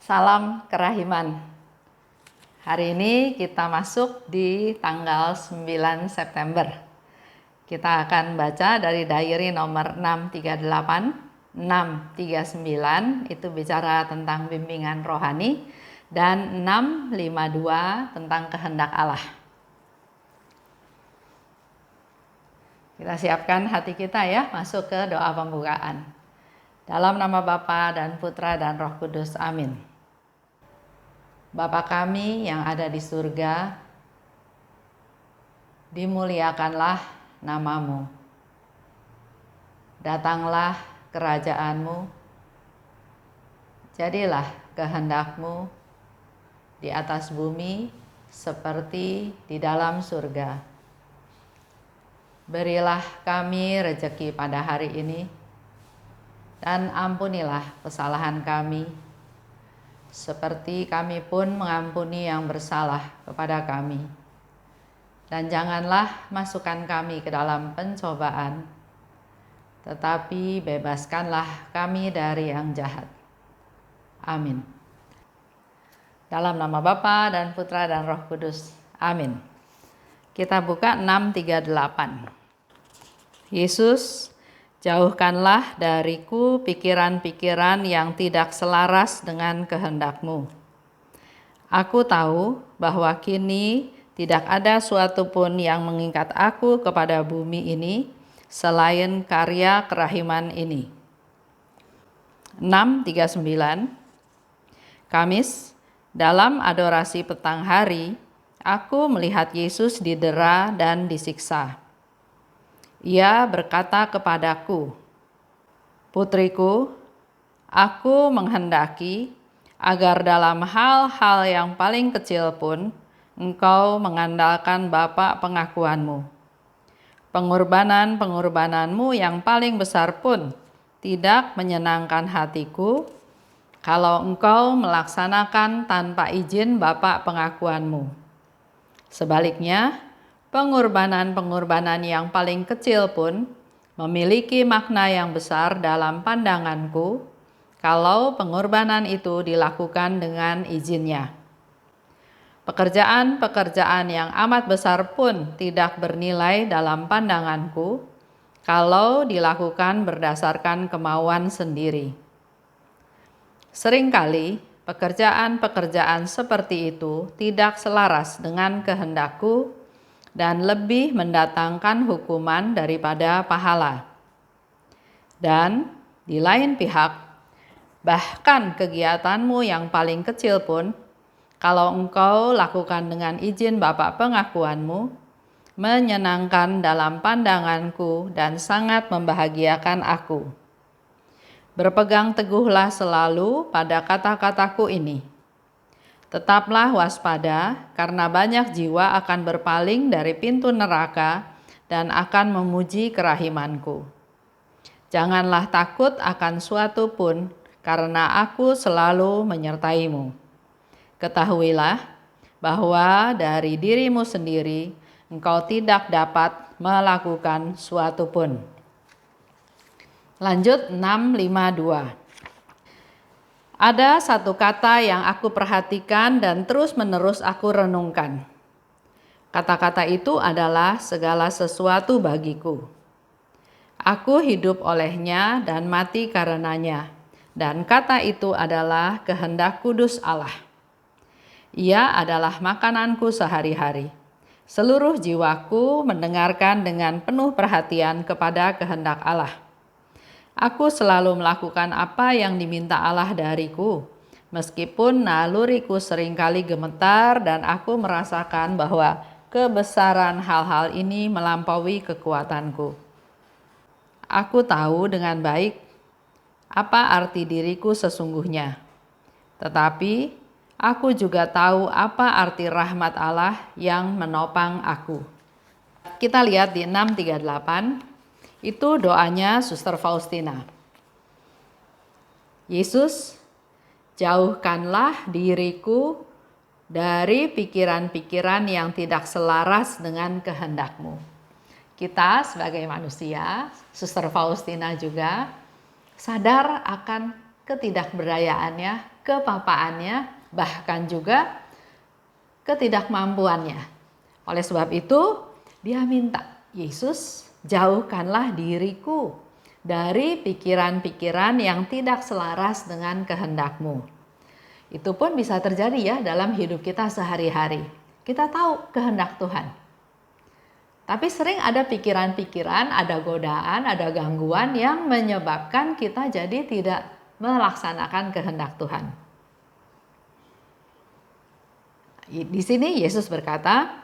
Salam kerahiman. Hari ini kita masuk di tanggal 9 September. Kita akan baca dari diary nomor 638, 639 itu bicara tentang bimbingan rohani, dan 652 tentang kehendak Allah. Kita siapkan hati kita ya, masuk ke doa pembukaan. Dalam nama Bapa dan Putra dan Roh Kudus, amin. Bapa kami yang ada di surga, dimuliakanlah namamu. Datanglah kerajaanmu, jadilah kehendakmu di atas bumi seperti di dalam surga. Berilah kami rejeki pada hari ini, dan ampunilah kesalahan kami, seperti kami pun mengampuni yang bersalah kepada kami. Dan janganlah masukkan kami ke dalam pencobaan, tetapi bebaskanlah kami dari yang jahat. Amin. Dalam nama Bapa dan Putra dan Roh Kudus. Amin. Kita buka 638. Yesus, jauhkanlah dariku pikiran-pikiran yang tidak selaras dengan kehendak-Mu. Aku tahu bahwa kini tidak ada suatu pun yang mengikat aku kepada bumi ini selain karya kerahiman ini. 639. Kamis, dalam adorasi petang hari, aku melihat Yesus didera dan disiksa. Ia berkata kepadaku, "Putriku, aku menghendaki agar dalam hal-hal yang paling kecil pun engkau mengandalkan Bapa pengakuanmu. Pengorbanan-pengorbananmu yang paling besar pun tidak menyenangkan hatiku kalau engkau melaksanakan tanpa izin Bapa pengakuanmu. Sebaliknya, pengorbanan-pengorbanan yang paling kecil pun memiliki makna yang besar dalam pandanganku kalau pengorbanan itu dilakukan dengan izinnya. Pekerjaan-pekerjaan yang amat besar pun tidak bernilai dalam pandanganku kalau dilakukan berdasarkan kemauan sendiri. Seringkali pekerjaan-pekerjaan seperti itu tidak selaras dengan kehendakku dan lebih mendatangkan hukuman daripada pahala. Dan di lain pihak, bahkan kegiatanmu yang paling kecil pun, kalau engkau lakukan dengan izin Bapa pengakuanmu, menyenangkan dalam pandanganku dan sangat membahagiakan aku. Berpegang teguhlah selalu pada kata-kataku ini. Tetaplah waspada, karena banyak jiwa akan berpaling dari pintu neraka dan akan memuji kerahimanku. Janganlah takut akan suatu pun, karena aku selalu menyertaimu. Ketahuilah bahwa dari dirimu sendiri engkau tidak dapat melakukan suatu pun. Lanjut 652. Ada satu kata yang aku perhatikan dan terus-menerus aku renungkan. Kata-kata itu adalah segala sesuatu bagiku. Aku hidup olehnya dan mati karenanya, dan kata itu adalah kehendak kudus Allah. Ia adalah makananku sehari-hari. Seluruh jiwaku mendengarkan dengan penuh perhatian kepada kehendak Allah. Aku selalu melakukan apa yang diminta Allah dariku, meskipun naluriku seringkali gemetar dan aku merasakan bahwa kebesaran hal-hal ini melampaui kekuatanku. Aku tahu dengan baik apa arti diriku sesungguhnya, tetapi aku juga tahu apa arti rahmat Allah yang menopang aku. Kita lihat di 638. Itu doanya Suster Faustina. Yesus, jauhkanlah diriku dari pikiran-pikiran yang tidak selaras dengan kehendak-Mu. Kita sebagai manusia, Suster Faustina juga sadar akan ketidakberdayaannya kepapaannya, bahkan juga ketidakmampuannya. Oleh sebab itu, dia minta, Yesus, jauhkanlah diriku dari pikiran-pikiran yang tidak selaras dengan kehendak-Mu. Itu pun bisa terjadi ya dalam hidup kita sehari-hari. Kita tahu kehendak Tuhan. Tapi sering ada pikiran-pikiran, ada godaan, ada gangguan yang menyebabkan kita jadi tidak melaksanakan kehendak Tuhan. Di sini Yesus berkata,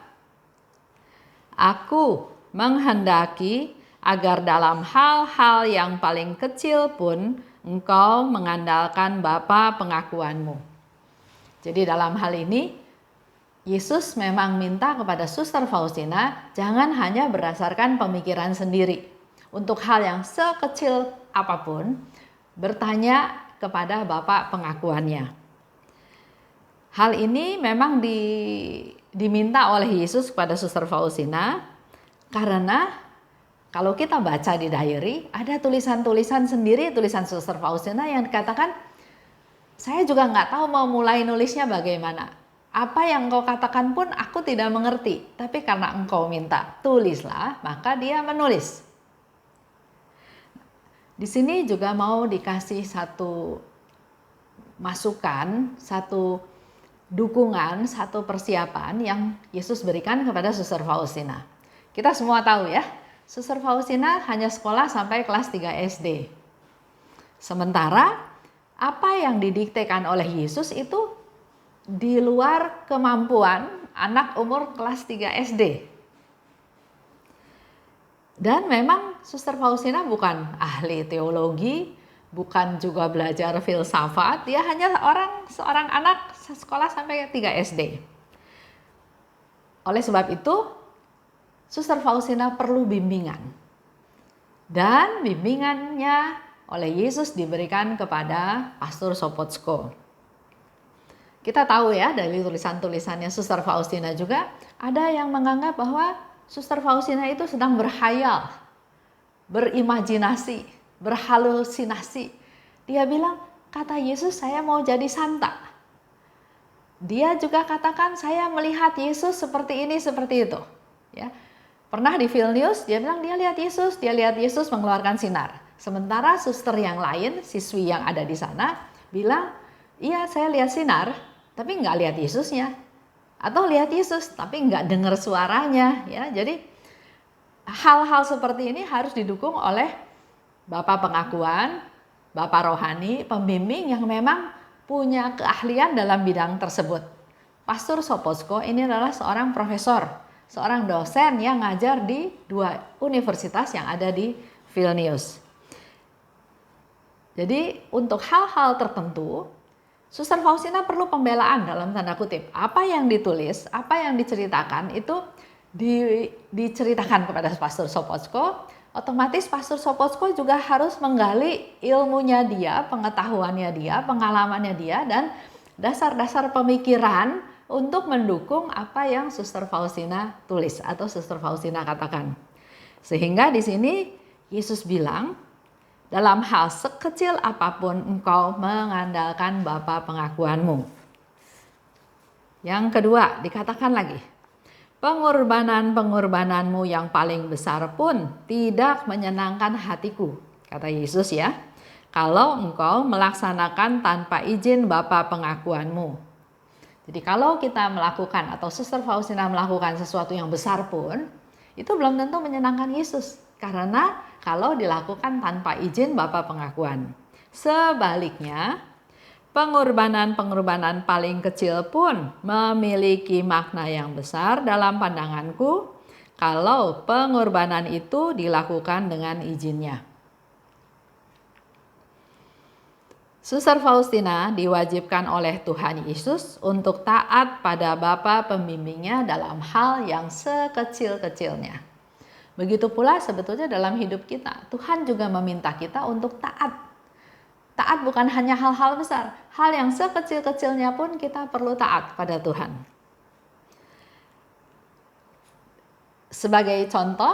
Aku menghendaki agar dalam hal-hal yang paling kecil pun engkau mengandalkan Bapa pengakuanmu. Jadi dalam hal ini, Yesus memang minta kepada Suster Faustina jangan hanya berdasarkan pemikiran sendiri. Untuk hal yang sekecil apapun, bertanya kepada Bapa pengakuannya. Hal ini memang diminta oleh Yesus kepada Suster Faustina karena kalau kita baca di diary, ada tulisan-tulisan sendiri, tulisan Suster Faustina yang dikatakan, saya juga nggak tahu mau mulai nulisnya bagaimana. Apa yang engkau katakan pun aku tidak mengerti. Tapi karena engkau minta tulislah, maka dia menulis. Di sini juga mau dikasih satu masukan, satu dukungan, satu persiapan yang Yesus berikan kepada Suster Faustina. Kita semua tahu ya, Suster Faustina hanya sekolah sampai kelas 3 SD. Sementara apa yang didiktekan oleh Yesus itu di luar kemampuan anak umur kelas 3 SD. Dan memang Suster Faustina bukan ahli teologi, bukan juga belajar filsafat, dia hanya seorang anak sekolah sampai 3 SD. Oleh sebab itu, Suster Faustina perlu bimbingan. Dan bimbingannya oleh Yesus diberikan kepada Pastor Sopocko. Kita tahu ya dari tulisan-tulisannya Suster Faustina juga ada yang menganggap bahwa Suster Faustina itu sedang berhayal, berimajinasi, berhalusinasi. Dia bilang, kata Yesus saya mau jadi santa. Dia juga katakan saya melihat Yesus seperti ini, seperti itu. Ya. Pernah di Vilnius dia bilang dia lihat Yesus mengeluarkan sinar. Sementara suster yang lain, siswi yang ada di sana bilang, iya saya lihat sinar, tapi nggak lihat Yesusnya. Atau lihat Yesus, tapi nggak dengar suaranya. Ya, jadi hal-hal seperti ini harus didukung oleh Bapak pengakuan, Bapak rohani, pembimbing yang memang punya keahlian dalam bidang tersebut. Pastor Sopocko ini adalah seorang profesor, seorang dosen yang ngajar di 2 universitas yang ada di Vilnius. Jadi untuk hal-hal tertentu, Suster Faustina perlu pembelaan dalam tanda kutip. Apa yang ditulis, apa yang diceritakan itu diceritakan kepada Pastor Sopocko. Otomatis Pastor Sopocko juga harus menggali ilmunya dia, pengetahuannya dia, pengalamannya dia, dan dasar-dasar pemikiran untuk mendukung apa yang Suster Faustina tulis atau Suster Faustina katakan. Sehingga di sini Yesus bilang, dalam hal sekecil apapun engkau mengandalkan Bapa pengakuanmu. Yang kedua, dikatakan lagi, pengorbanan-pengorbananmu yang paling besar pun tidak menyenangkan hatiku, kata Yesus ya, kalau engkau melaksanakan tanpa izin Bapa pengakuanmu. Jadi kalau kita melakukan atau Suster Faustina melakukan sesuatu yang besar pun, itu belum tentu menyenangkan Yesus. Karena kalau dilakukan tanpa izin Bapa pengakuan. Sebaliknya, pengorbanan-pengorbanan paling kecil pun memiliki makna yang besar dalam pandanganku kalau pengorbanan itu dilakukan dengan izinnya. Suster Faustina diwajibkan oleh Tuhan Yesus untuk taat pada Bapa pembimbingnya dalam hal yang sekecil-kecilnya. Begitu pula sebetulnya dalam hidup kita, Tuhan juga meminta kita untuk taat. Taat bukan hanya hal-hal besar, hal yang sekecil-kecilnya pun kita perlu taat pada Tuhan. Sebagai contoh,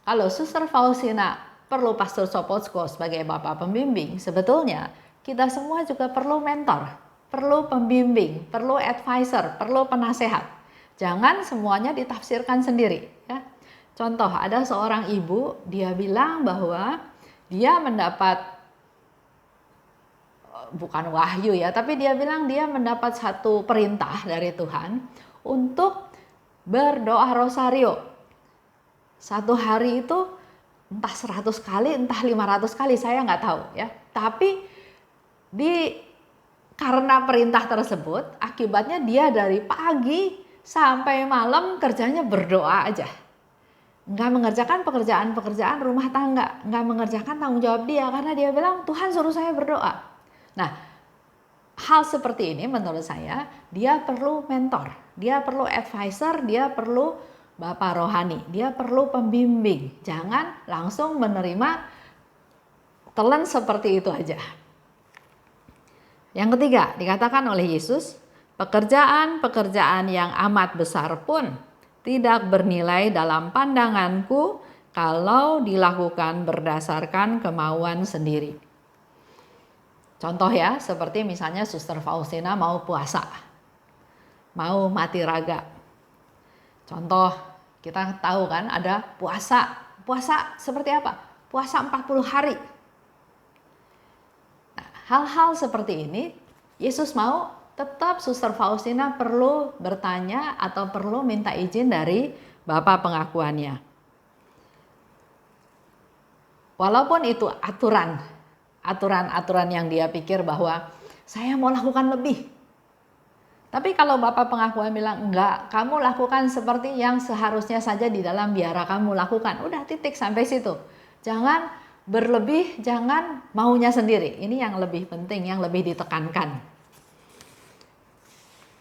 kalau Suster Faustina perlu Pastor Sopocko sebagai Bapak pembimbing, sebetulnya kita semua juga perlu mentor. perlu pembimbing, perlu advisor, perlu penasehat. Jangan semuanya ditafsirkan sendiri, ya. Contoh, ada seorang ibu, dia bilang bahwa dia mendapat, bukan wahyu ya, tapi dia bilang dia mendapat satu perintah dari Tuhan untuk berdoa rosario. Satu hari itu entah 100 kali, entah 500 kali, saya nggak tahu ya. Tapi karena perintah tersebut, akibatnya dia dari pagi sampai malam kerjanya berdoa aja. Nggak mengerjakan pekerjaan-pekerjaan rumah tangga, nggak mengerjakan tanggung jawab dia, karena dia bilang Tuhan suruh saya berdoa. Nah, hal seperti ini menurut saya dia perlu mentor, dia perlu advisor, dia perlu bapak rohani, dia perlu pembimbing. Jangan langsung menerima telan seperti itu aja. Yang ketiga, dikatakan oleh Yesus, pekerjaan-pekerjaan yang amat besar pun tidak bernilai dalam pandanganku kalau dilakukan berdasarkan kemauan sendiri. Contoh ya, seperti misalnya Suster Faustina mau puasa, mau mati raga. Contoh, kita tahu kan ada puasa. Puasa seperti apa? Puasa 40 hari. Nah, hal-hal seperti ini, Yesus mau tetap Suster Faustina perlu bertanya atau perlu minta izin dari Bapak pengakuannya. Walaupun itu aturan yang dia pikir bahwa saya mau lakukan lebih. Tapi kalau Bapak pengakuan bilang enggak, kamu lakukan seperti yang seharusnya saja di dalam biara kamu lakukan. Udah, titik sampai situ. Jangan berlebih, jangan maunya sendiri. Ini yang lebih penting, yang lebih ditekankan.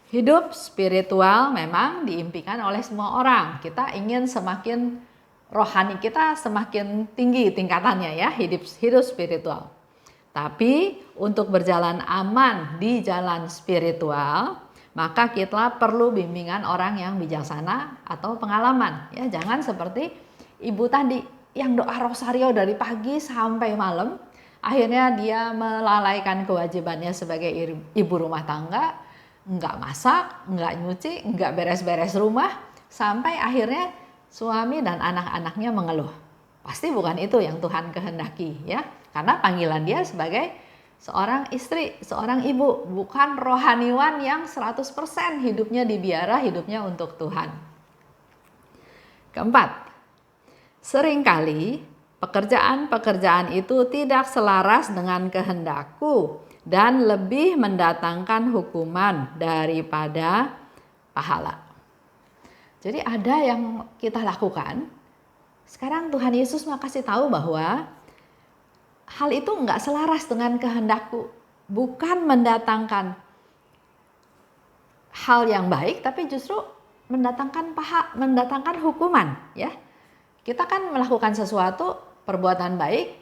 Hidup spiritual memang diimpikan oleh semua orang. Kita ingin semakin rohani kita semakin tinggi tingkatannya ya, hidup spiritual. Tapi untuk berjalan aman di jalan spiritual, maka kita perlu bimbingan orang yang bijaksana atau pengalaman. Ya, jangan seperti ibu tadi yang doa rosario dari pagi sampai malam, akhirnya dia melalaikan kewajibannya sebagai ibu rumah tangga, nggak masak, nggak nyuci, nggak beres-beres rumah, sampai akhirnya suami dan anak-anaknya mengeluh. Pasti bukan itu yang Tuhan kehendaki ya, karena panggilan dia sebagai seorang istri, seorang ibu, bukan rohaniwan yang 100% hidupnya di biara, hidupnya untuk Tuhan. Keempat, seringkali pekerjaan-pekerjaan itu tidak selaras dengan kehendakku dan lebih mendatangkan hukuman daripada pahala. Jadi ada yang kita lakukan, sekarang Tuhan Yesus mau kasih tahu bahwa hal itu enggak selaras dengan kehendakku, bukan mendatangkan hal yang baik, tapi justru mendatangkan hukuman. Ya, kita kan melakukan sesuatu perbuatan baik,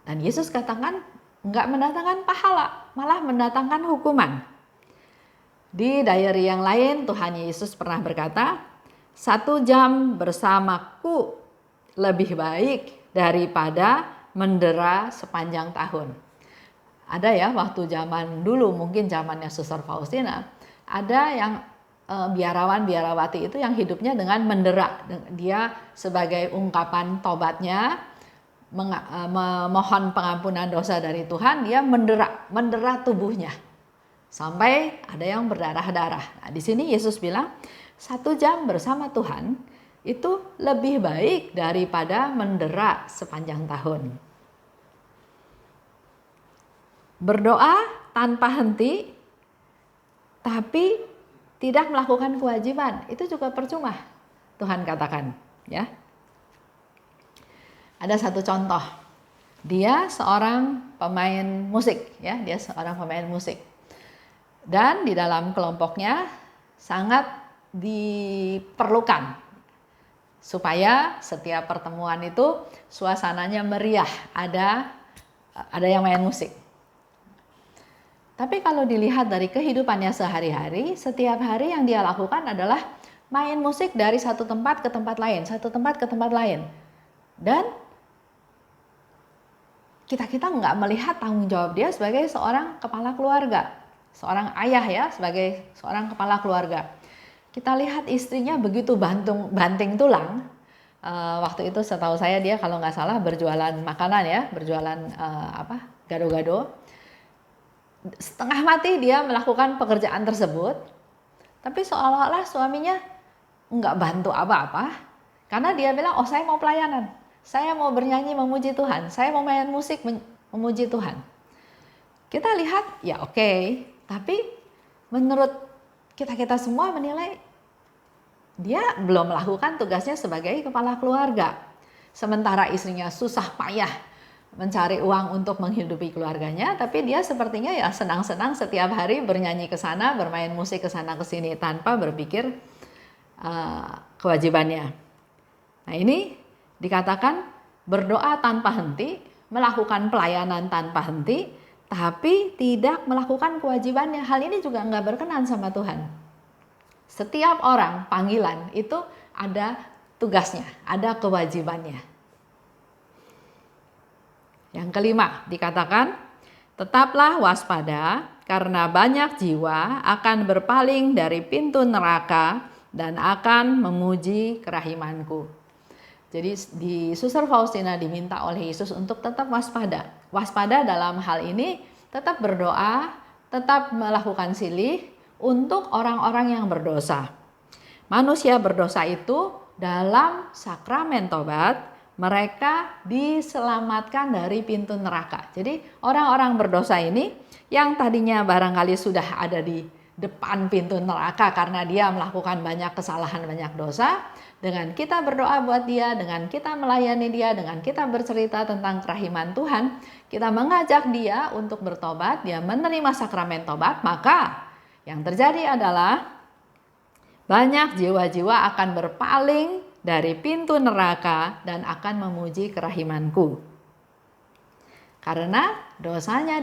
dan Yesus katakan enggak mendatangkan pahala, malah mendatangkan hukuman. Di diary yang lain Tuhan Yesus pernah berkata, 1 jam bersamaku lebih baik daripada mendera sepanjang tahun. Ada ya waktu zaman dulu, mungkin zamannya Suster Faustina, ada yang biarawan-biarawati itu yang hidupnya dengan mendera. Dia sebagai ungkapan tobatnya, memohon pengampunan dosa dari Tuhan, dia mendera tubuhnya sampai ada yang berdarah-darah. Nah, di sini Yesus bilang 1 jam bersama Tuhan itu lebih baik daripada mendera sepanjang tahun. Berdoa tanpa henti tapi tidak melakukan kewajiban, itu juga percuma, Tuhan katakan ya. Ada satu contoh, dia seorang pemain musik ya, dia seorang pemain musik. Dan di dalam kelompoknya sangat diperlukan supaya setiap pertemuan itu suasananya meriah, ada yang main musik. Tapi kalau dilihat dari kehidupannya sehari-hari, setiap hari yang dia lakukan adalah main musik dari satu tempat ke tempat lain, satu tempat ke tempat lain. Dan kita nggak melihat tanggung jawab dia sebagai seorang kepala keluarga. seorang ayah ya, sebagai seorang kepala keluarga. Kita lihat istrinya begitu banting tulang. Waktu itu setahu saya dia kalau nggak salah berjualan makanan ya, berjualan gado-gado. Setengah mati dia melakukan pekerjaan tersebut, tapi seolah-olah suaminya nggak bantu apa-apa, karena dia bilang, oh saya mau pelayanan, saya mau bernyanyi memuji Tuhan, saya mau main musik memuji Tuhan. Kita lihat, ya oke, tapi menurut kita semua menilai dia belum melakukan tugasnya sebagai kepala keluarga. Sementara istrinya susah payah mencari uang untuk menghidupi keluarganya, tapi dia sepertinya ya senang-senang setiap hari bernyanyi ke sana, bermain musik ke sana ke sini tanpa berpikir kewajibannya. Nah, ini dikatakan berdoa tanpa henti, melakukan pelayanan tanpa henti, tapi tidak melakukan kewajibannya. Hal ini juga nggak berkenan sama Tuhan. Setiap orang panggilan itu ada tugasnya, ada kewajibannya. Yang kelima dikatakan, tetaplah waspada karena banyak jiwa akan berpaling dari pintu neraka dan akan memuji kerahimanku. Jadi di Suster Faustina diminta oleh Yesus untuk tetap waspada. Waspada dalam hal ini tetap berdoa, tetap melakukan silih untuk orang-orang yang berdosa. Manusia berdosa itu dalam sakramen tobat, mereka diselamatkan dari pintu neraka. Jadi orang-orang berdosa ini yang tadinya barangkali sudah ada di depan pintu neraka karena dia melakukan banyak kesalahan, banyak dosa, dengan kita berdoa buat dia, dengan kita melayani dia, dengan kita bercerita tentang kerahiman Tuhan, kita mengajak dia untuk bertobat, dia menerima sakramen tobat, maka yang terjadi adalah banyak jiwa-jiwa akan berpaling dari pintu neraka dan akan memuji kerahimanku. Karena dosanya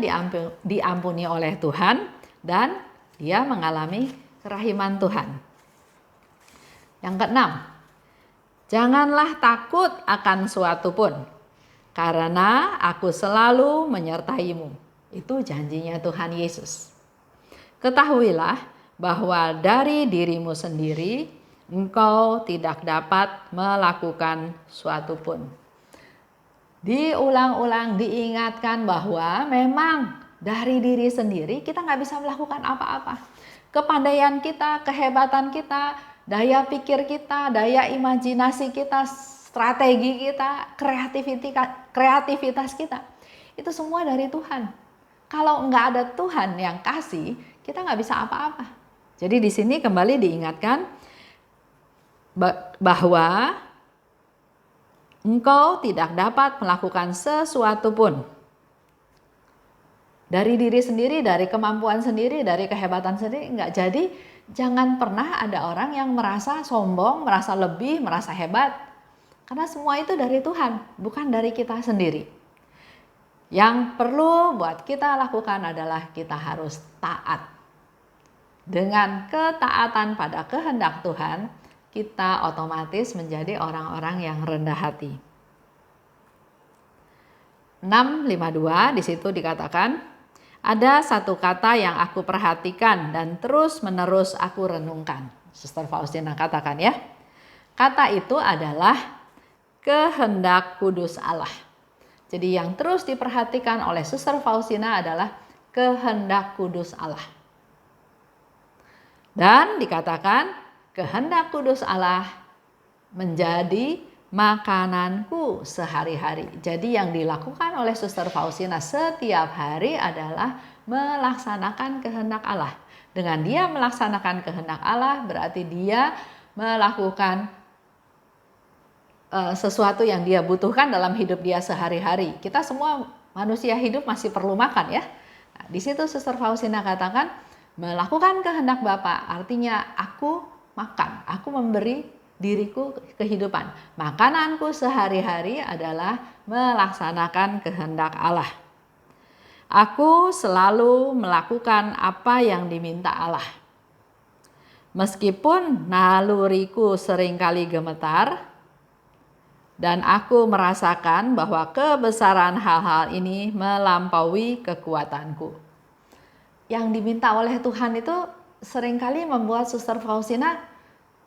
diampuni oleh Tuhan dan dia mengalami kerahiman Tuhan. Yang keenam, janganlah takut akan suatu pun, karena aku selalu menyertaimu. Itu janjinya Tuhan Yesus. Ketahuilah bahwa dari dirimu sendiri engkau tidak dapat melakukan suatu pun. Diulang-ulang diingatkan bahwa memang dari diri sendiri kita nggak bisa melakukan apa-apa. Kepandaian kita, kehebatan kita, daya pikir kita, daya imajinasi kita, strategi kita, kreativitas kita, itu semua dari Tuhan. Kalau nggak ada Tuhan yang kasih, kita nggak bisa apa-apa. Jadi di sini kembali diingatkan bahwa engkau tidak dapat melakukan sesuatu pun dari diri sendiri, dari kemampuan sendiri, dari kehebatan sendiri, enggak. Jadi jangan pernah ada orang yang merasa sombong, merasa lebih, merasa hebat, karena semua itu dari Tuhan, bukan dari kita sendiri. Yang perlu buat kita lakukan adalah kita harus taat. Dengan ketaatan pada kehendak Tuhan, kita otomatis menjadi orang-orang yang rendah hati. 6:52 di situ dikatakan, ada satu kata yang aku perhatikan dan terus-menerus aku renungkan. Suster Faustina katakan ya. Kata itu adalah kehendak kudus Allah. Jadi yang terus diperhatikan oleh Suster Faustina adalah kehendak kudus Allah. Dan dikatakan kehendak kudus Allah menjadi makananku sehari-hari. Jadi yang dilakukan oleh Suster Faustina setiap hari adalah melaksanakan kehendak Allah. Dengan dia melaksanakan kehendak Allah berarti dia melakukan sesuatu yang dia butuhkan dalam hidup dia sehari-hari. Kita semua manusia hidup masih perlu makan ya. Nah, di situ Suster Faustina katakan melakukan kehendak Bapa artinya aku makan, aku memberi diriku kehidupan. Makananku sehari-hari adalah melaksanakan kehendak Allah. Aku selalu melakukan apa yang diminta Allah. Meskipun naluriku seringkali gemetar dan aku merasakan bahwa kebesaran hal-hal ini melampaui kekuatanku. yang diminta oleh Tuhan itu seringkali membuat Suster Faustina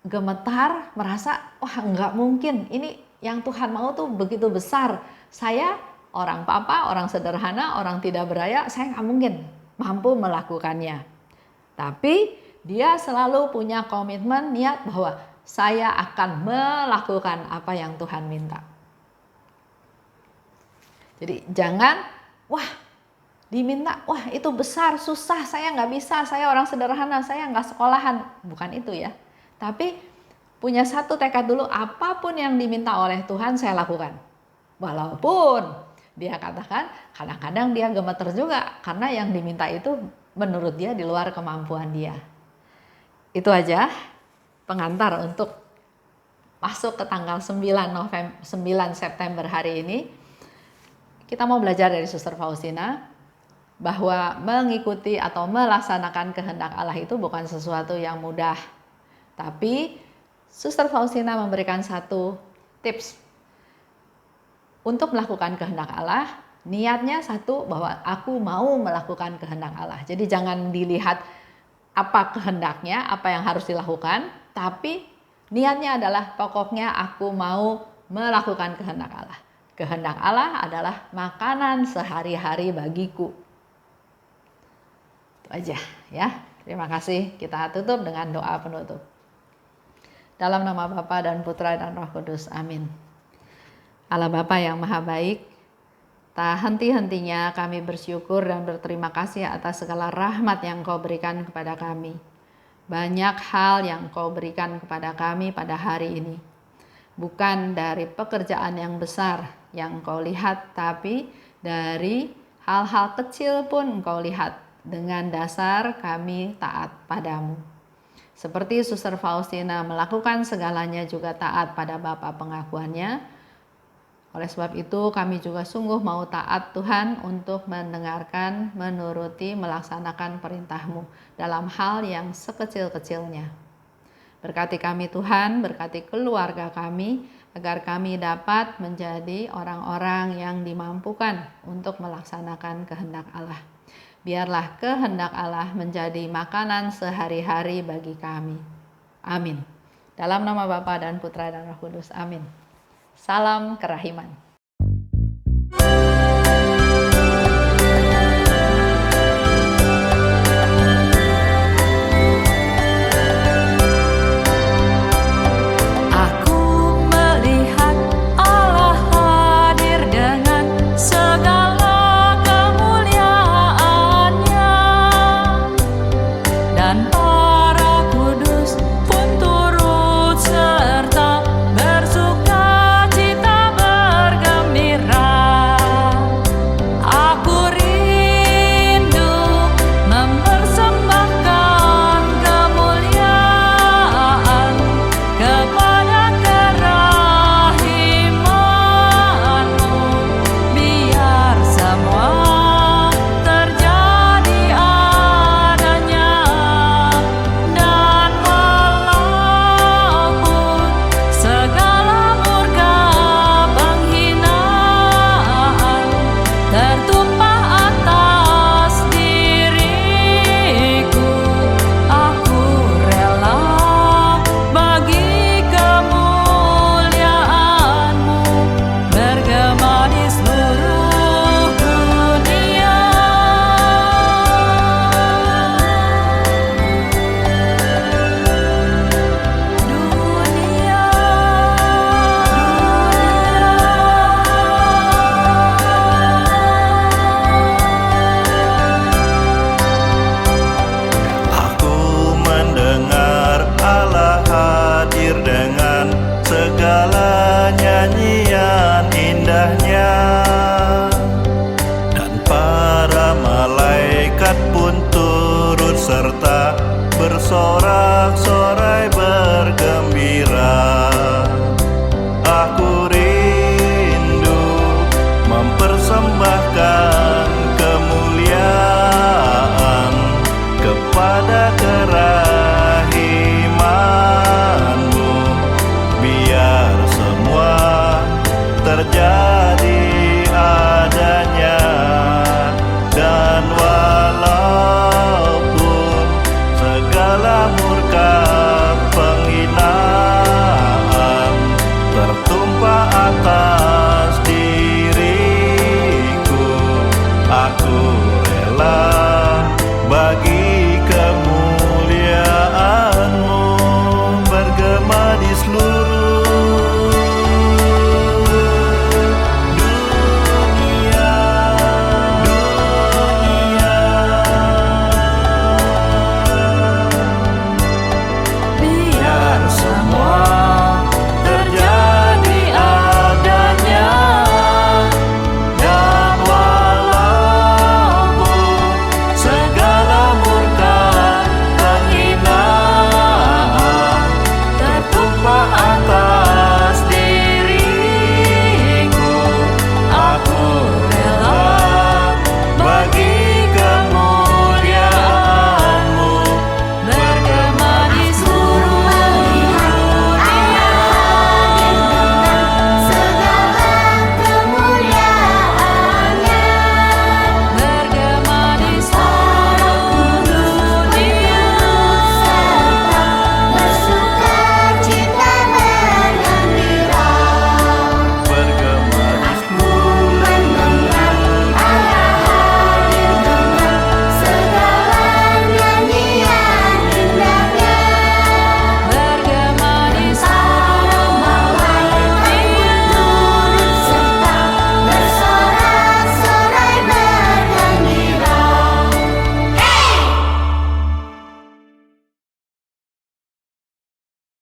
gemetar, merasa wah nggak mungkin, ini yang Tuhan mau tuh begitu besar. Saya orang papa, orang sederhana, orang tidak beraya, saya nggak mungkin mampu melakukannya. Tapi dia selalu punya komitmen, niat bahwa saya akan melakukan apa yang Tuhan minta. Jadi jangan, wah diminta, wah itu besar, susah, saya nggak bisa, saya orang sederhana, saya nggak sekolahan. Bukan itu ya. Tapi punya satu tekad dulu, apapun yang diminta oleh Tuhan saya lakukan. Walaupun dia katakan kadang-kadang dia gemeter juga, karena yang diminta itu menurut dia di luar kemampuan dia. Itu aja pengantar untuk masuk ke tanggal 9 September hari ini. Kita mau belajar dari Suster Faustina bahwa mengikuti atau melaksanakan kehendak Allah itu bukan sesuatu yang mudah. Tapi Suster Faustina memberikan satu tips untuk melakukan kehendak Allah. Niatnya satu, bahwa aku mau melakukan kehendak Allah. Jadi jangan dilihat apa kehendaknya, apa yang harus dilakukan, tapi niatnya adalah pokoknya aku mau melakukan kehendak Allah. Kehendak Allah adalah makanan sehari-hari bagiku. Itu aja ya. Terima kasih. Kita tutup dengan doa penutup. Dalam nama Bapa dan Putra dan Roh Kudus. Amin. Allah Bapa yang Maha Baik, tak henti-hentinya kami bersyukur dan berterima kasih atas segala rahmat yang Kau berikan kepada kami. Banyak hal yang Kau berikan kepada kami pada hari ini. Bukan dari pekerjaan yang besar yang Kau lihat, tapi dari hal-hal kecil pun Kau lihat. Dengan dasar kami taat padamu. Seperti Suster Faustina melakukan segalanya juga taat pada Bapa pengakuannya. Oleh sebab itu kami juga sungguh mau taat Tuhan untuk mendengarkan, menuruti, melaksanakan perintah-Mu dalam hal yang sekecil-kecilnya. Berkati kami Tuhan, berkati keluarga kami, agar kami dapat menjadi orang-orang yang dimampukan untuk melaksanakan kehendak Allah. Biarlah kehendak Allah menjadi makanan sehari-hari bagi kami. Amin. Dalam nama Bapa dan Putra dan Roh Kudus. Amin. Salam kerahiman. bersorak-sorai bergembira. Aku rindu mempersembahkan kemuliaan kepada kerahiman-Mu, biar semua terjadi adanya, dan walau bagi